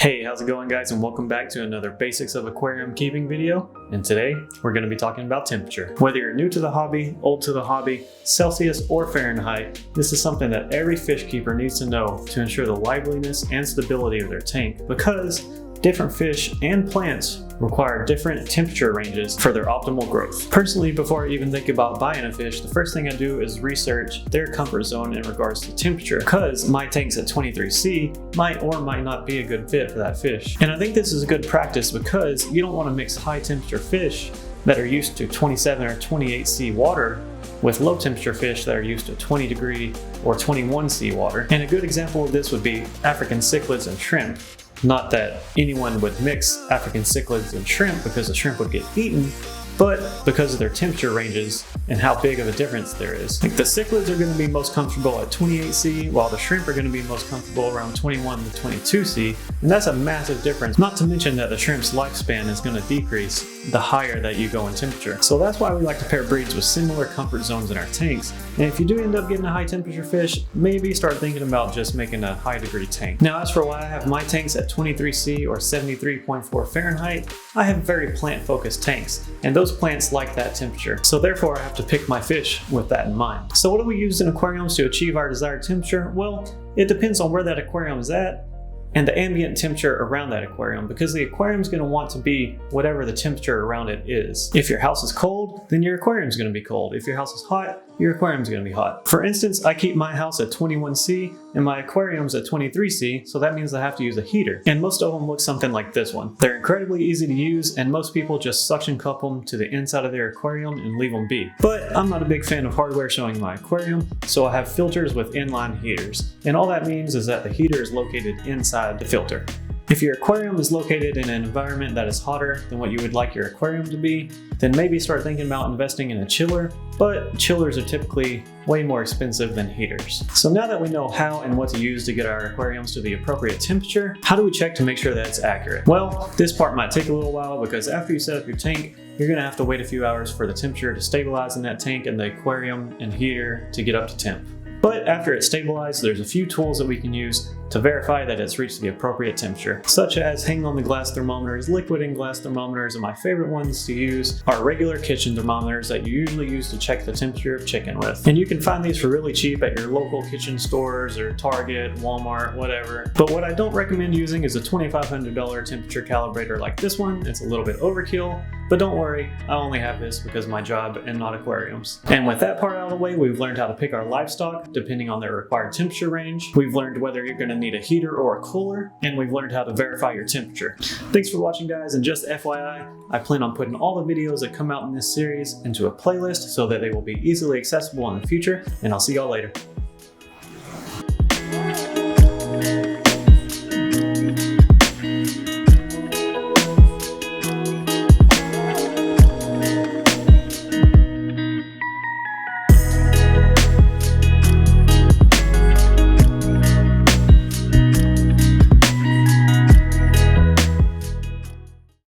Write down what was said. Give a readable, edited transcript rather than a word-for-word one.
Hey, how's it going guys, and welcome back to another Basics of Aquarium Keeping video. And today we're going to be talking about temperature. Whether you're new to the hobby, old to the hobby, Celsius or Fahrenheit, this is something that every fish keeper needs to know to ensure the liveliness and stability of their tank, because different fish and plants require different temperature ranges for their optimal growth. Personally, before I even think about buying a fish, the first thing I do is research their comfort zone in regards to temperature, because my tank's at 23°C might or might not be a good fit for that fish. And I think this is a good practice because you don't want to mix high temperature fish that are used to 27 or 28°C water with low temperature fish that are used to 20° or 21°C water. And a good example of this would be African cichlids and shrimp. Not that anyone would mix African cichlids and shrimp because the shrimp would get eaten, but because of their temperature ranges and how big of a difference there is. Like the cichlids are going to be most comfortable at 28°C, while the shrimp are going to be most comfortable around 21 to 22°C, and that's a massive difference. Not to mention that the shrimp's lifespan is going to decrease the higher that you go in temperature. So that's why we like to pair breeds with similar comfort zones in our tanks. And if you do end up getting a high temperature fish, maybe start thinking about just making a high degree tank. Now, as for why I have my tanks at 23°C or 73.4 Fahrenheit, I have very plant focused tanks, and those plants like that temperature. So therefore I have to pick my fish with that in mind. So what do we use in aquariums to achieve our desired temperature? Well, it depends on where that aquarium is at and the ambient temperature around that aquarium, because the aquarium is going to want to be whatever the temperature around it is. If your house is cold, then your aquarium is going to be cold. If your house is hot, your aquarium is going to be hot. For instance, I keep my house at 21°C and my aquarium's at 23°C, so that means I have to use a heater. And most of them look something like this one. They're incredibly easy to use, and most people just suction cup them to the inside of their aquarium and leave them be. But I'm not a big fan of hardware showing my aquarium, so I have filters with inline heaters. And all that means is that the heater is located inside the filter. If your aquarium is located in an environment that is hotter than what you would like your aquarium to be, then maybe start thinking about investing in a chiller, but chillers are typically way more expensive than heaters. So now that we know how and what to use to get our aquariums to the appropriate temperature, how do we check to make sure that it's accurate? Well, this part might take a little while, because after you set up your tank, you're gonna have to wait a few hours for the temperature to stabilize in that tank and the aquarium and heater to get up to temp. But after it's stabilized, there's a few tools that we can use to verify that it's reached the appropriate temperature, such as hanging on the glass thermometers, liquid and glass thermometers, and my favorite ones to use are regular kitchen thermometers that you usually use to check the temperature of chicken with. And you can find these for really cheap at your local kitchen stores or Target, Walmart, whatever. But what I don't recommend using is a $2,500 temperature calibrator like this one. It's a little bit overkill, but don't worry, I only have this because of my job and not aquariums. And with that part out of the way, we've learned how to pick our livestock depending on their required temperature range. We've learned whether you're going to need a heater or a cooler, and we've learned how to verify your temperature. Thanks for watching, guys, and just FYI, I plan on putting all the videos that come out in this series into a playlist so that they will be easily accessible in the future, and I'll see y'all later.